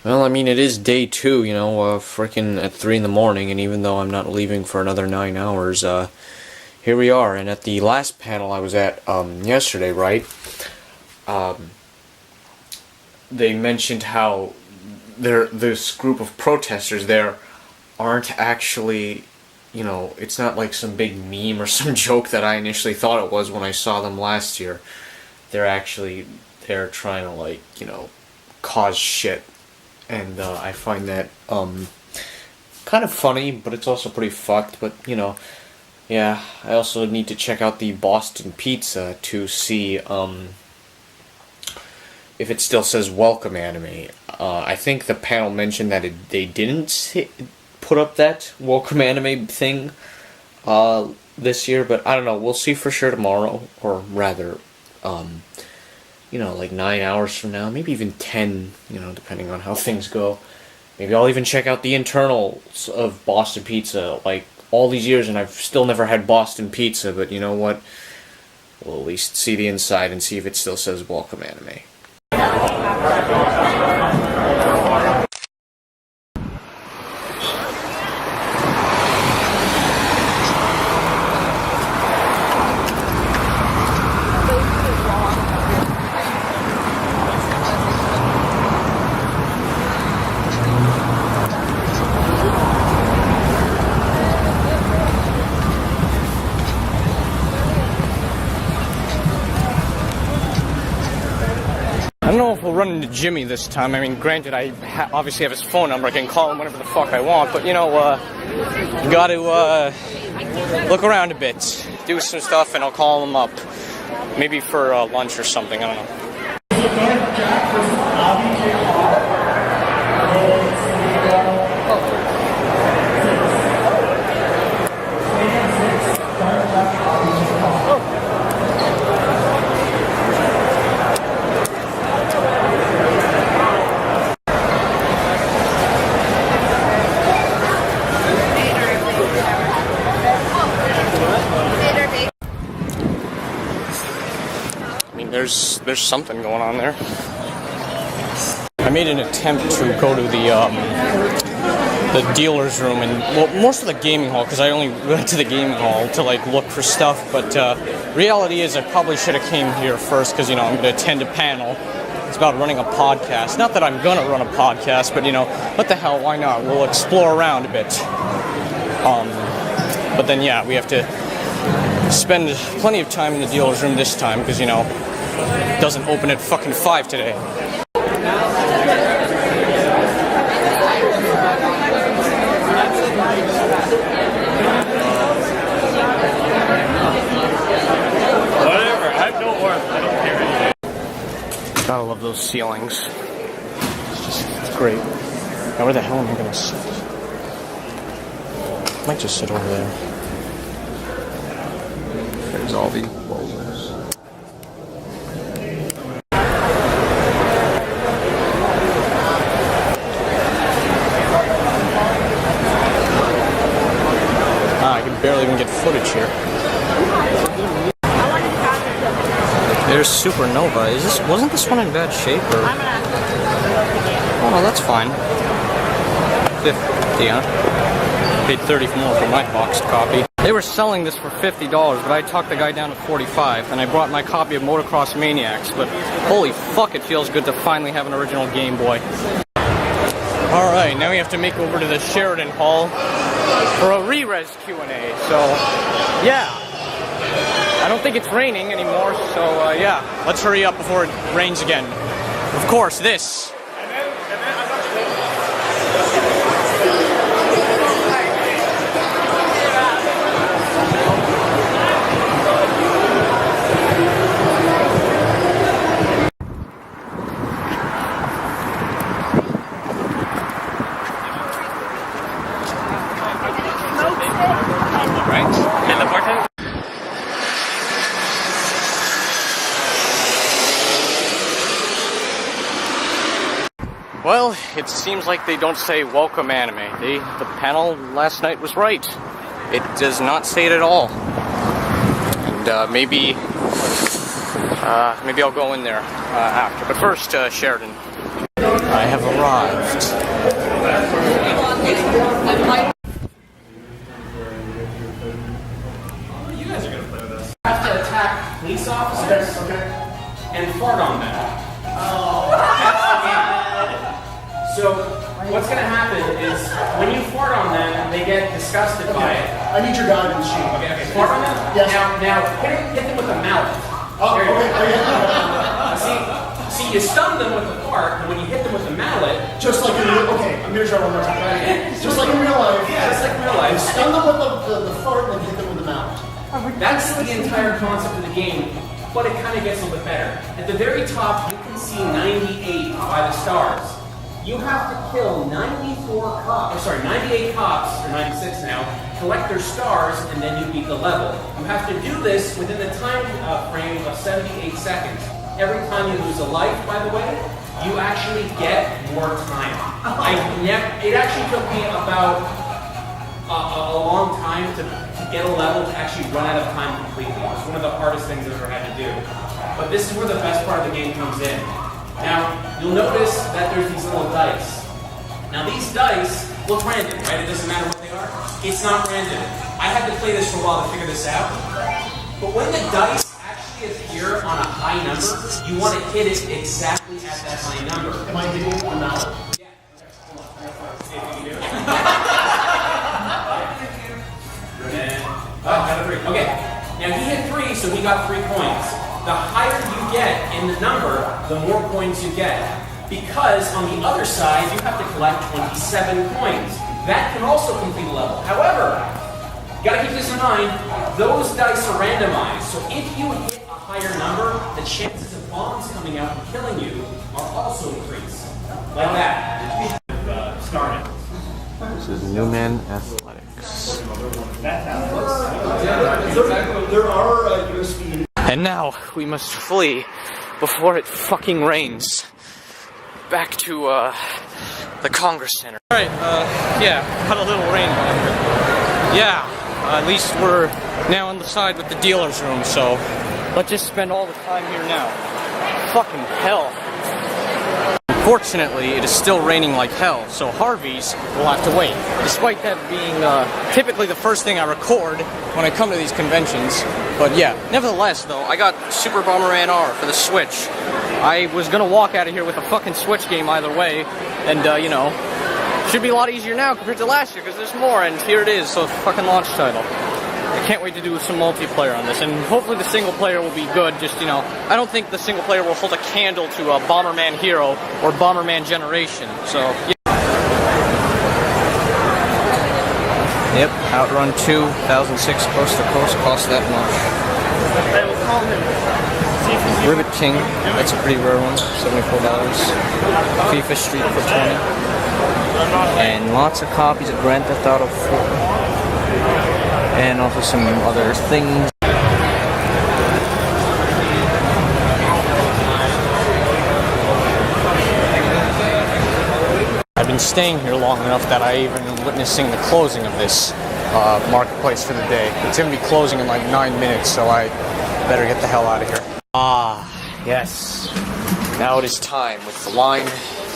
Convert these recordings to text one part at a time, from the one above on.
Well, I mean, it is day 2, frickin' at 3 in the morning, and even though I'm not leaving for another 9 hours, here we are. And at the last panel I was at, yesterday, right, they mentioned how this group of protesters there aren't actually, it's not like some big meme or some joke that I initially thought it was when I saw them last year. They're trying to, cause shit. And I find that kind of funny, but it's also pretty fucked. But, yeah, I also need to check out the Boston Pizza to see if it still says welcome anime. I think the panel mentioned that they didn't put up that welcome anime thing this year, but I don't know. We'll see for sure tomorrow, or rather, like 9 hours from now, maybe even 10, depending on how things go. Maybe I'll even check out the internals of Boston Pizza, like, all these years, and I've still never had Boston Pizza, but you know what? We'll at least see the inside and see if it still says welcome anime. I don't know if we'll run into Jimmy this time. I mean, granted, I obviously have his phone number. I can call him whenever the fuck I want. But, you got to look around a bit, do some stuff, and I'll call him up. Maybe for lunch or something. I don't know. There's something going on there. I made an attempt to go to the dealer's room and, well, most of the gaming hall, because I only went to the gaming hall to look for stuff, but reality is I probably should have came here first because, I'm going to attend a panel. It's about running a podcast. Not that I'm going to run a podcast, but, what the hell, why not? We'll explore around a bit. But then, yeah, we have to spend plenty of time in the dealer's room this time because, it doesn't open at fucking 5 today. Whatever, I have no worth. I don't care anymore. Gotta love those ceilings. It's great. Now where the hell am I gonna sit? I might just sit over there. There's all the bowlers. I can barely even get footage here. There's Supernova. Wasn't this one in bad shape, or? Oh, no, that's fine. 50, huh? Paid 30 more for my boxed copy. They were selling this for $50, but I talked the guy down to 45, and I brought my copy of Motocross Maniacs, but holy fuck, it feels good to finally have an original Game Boy. Alright, now we have to make over to the Sheridan Hall for a re-res Q&A, so, yeah. I don't think it's raining anymore, so, yeah. Let's hurry up before it rains again. Of course, this. Well, it seems like they don't say welcome anime. The panel last night was right. It does not say it at all. And maybe I'll go in there after. But first, Sheridan. I have arrived. You guys are gonna play with us. Have to attack police officers and fart on them. Oh. That's the game. So what's gonna happen is when you fart on them, they get disgusted by it. I need your guidance sheet. Okay. Fart on them. Yes. Now hit them with a mallet. Oh, There you okay. go. See, you stun them with the fart, and when you hit them with the mallet, Just like in real, okay, I'm gonna try one more time. Just like in real life. yeah, it's like real life. Stun them with the fart and then hit them with the mouth. That's the entire concept of the game, but it kind of gets a little bit better. At the very top, you can see 98 by the stars. You have to kill 98 cops, or 96 now, collect their stars, and then you beat the level. You have to do this within the time frame of 78 seconds. Every time you lose a life, by the way, you actually get more time. It actually took me about a long time to get a level to actually run out of time completely. It was one of the hardest things I've ever had to do. But this is where the best part of the game comes in. Now, you'll notice that there's these little dice. Now these dice look random, right? It doesn't matter what they are. It's not random. I had to play this for a while to figure this out. But when the dice actually appear on a high number, you want to hit it exactly at that high number. Am I hitting it with the mouth? Yeah. Hold on. See if you can do it. And, got a 3. Okay. Now he hit 3, so he got 3 coins. The higher you get in the number, the more coins you get. Because on the other side, you have to collect 27 coins. That can also complete a level. However, you gotta keep this in mind, those dice are randomized. So if you hit a higher number, the chances of bombs coming out and killing you are also increased. Like that. Started. This is Newman Athletics. There are USB. And now we must flee before it fucking rains. Back to the Congress Center. Alright, yeah, had a little rain. Yeah, at least we're now on the side with the dealer's room, so let's just spend all the time here now. Fucking hell. Unfortunately, it is still raining like hell, so Harvey's will have to wait. Despite that being typically the first thing I record when I come to these conventions. But yeah, nevertheless though, I got Super Bomberman R for the Switch. I was gonna walk out of here with a fucking Switch game either way, and you know, should be a lot easier now compared to last year because there's more, and here it is, so it's a fucking launch title. I can't wait to do some multiplayer on this, and hopefully the single player will be good. Just, you know, I don't think the single player will hold a candle to Bomberman Hero or Bomberman Generation. So, yeah. Yep, Outrun 2006 Coast to Coast cost that much. Rivet King, that's a pretty rare one, $74. FIFA Street for $20. And lots of copies of Grand Theft Auto 4. And also some other things. I've been staying here long enough that I even am witnessing the closing of this marketplace for the day. It's going to be closing in like 9 minutes, so I better get the hell out of here. Ah, yes. Now it is time, with the line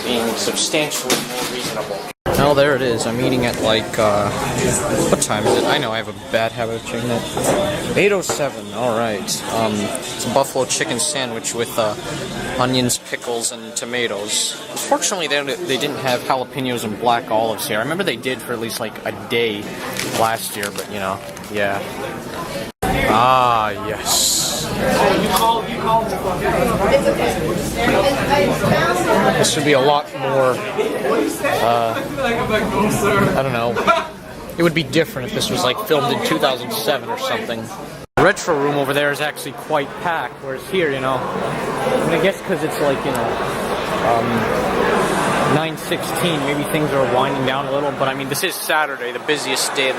being substantially more reasonable. Well, there it is. I'm eating at like, what time is it? I know I have a bad habit of checking that. 8:07, alright. It's a buffalo chicken sandwich with onions, pickles, and tomatoes. Unfortunately, they didn't have jalapenos and black olives here. I remember they did for at least like a day last year, but you know, yeah. Ah, yes. This would be a lot more, I don't know. It would be different if this was like filmed in 2007 or something. The retro room over there is actually quite packed, whereas here, you know, I guess because it's like, you know, 9/16, maybe things are winding down a little, but I mean, this is Saturday, the busiest day of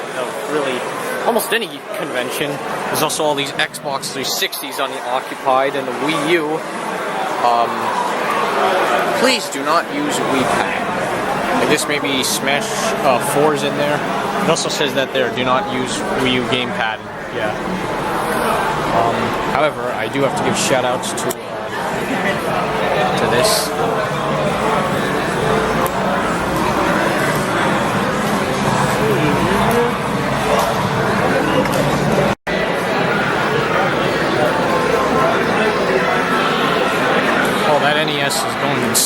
really almost any convention. There's also all these Xbox 360s unoccupied and the Wii U. Please do not use Wii Pad. I guess maybe Smash 4's in there. It also says that there, do not use Wii U gamepad. Yeah. However, I do have to give shout outs to this.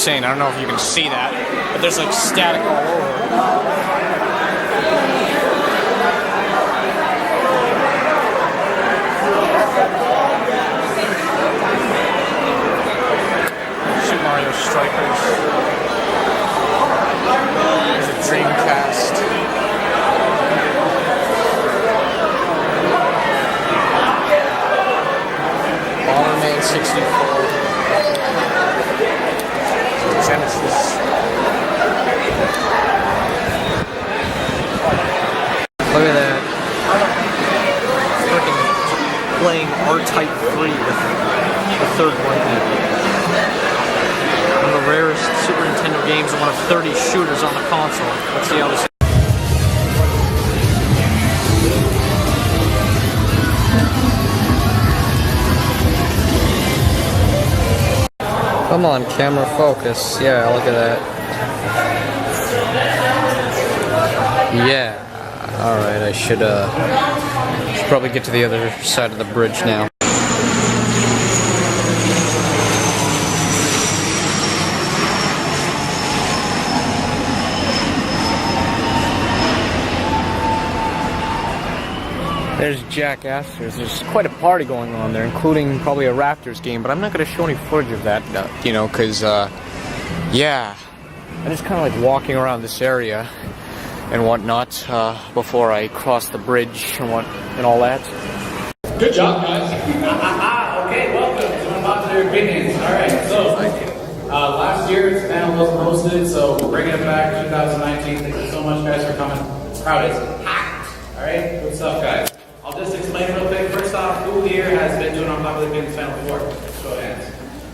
insane. I don't know if you can see that, but there's like static all over. Super Mario Strikers. There's a Dreamcast. Bomberman 64. Genesis. Look at that. Freaking playing R-Type 3 with the third one. One of the rarest Super Nintendo games and one of 30 shooters on the console. Let's see how this. Come on, camera focus. Yeah, look at that. Yeah. Alright, I should probably get to the other side of the bridge now. There's Jack Astor's. There's quite a party going on there, including probably a Raptors game, but I'm not going to show any footage of that, you know, because, yeah, I'm just kind of like walking around this area and whatnot before I cross the bridge and all that. Good job, guys. Okay, welcome to Unpopular Opinions. Alright, so, last year this panel wasn't hosted, so we're bringing it back 2019. Thank you so much, guys, for coming. Crowd is packed. Alright, good stuff, guys. I'll just explain real quick. First off, who here has been doing Unpopular Opinions panel before? Show of hands.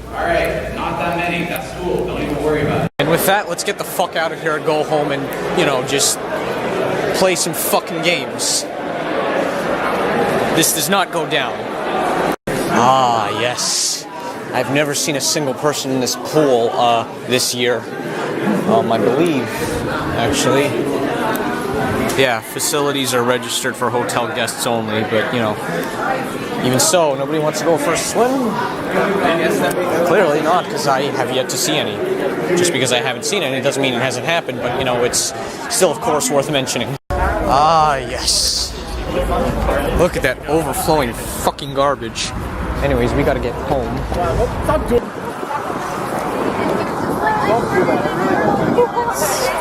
Alright, not that many. That's cool. Don't even worry about it. And with that, let's get the fuck out of here and go home and, you know, just play some fucking games. This does not go down. Ah, yes. I've never seen a single person in this pool this year. I believe, actually. Yeah, facilities are registered for hotel guests only, but, you know, even so, nobody wants to go for a swim? Clearly not, because I have yet to see any. Just because I haven't seen any doesn't mean it hasn't happened, but, you know, it's still, of course, worth mentioning. Ah, yes. Look at that overflowing fucking garbage. Anyways, we gotta get home. Don't do that.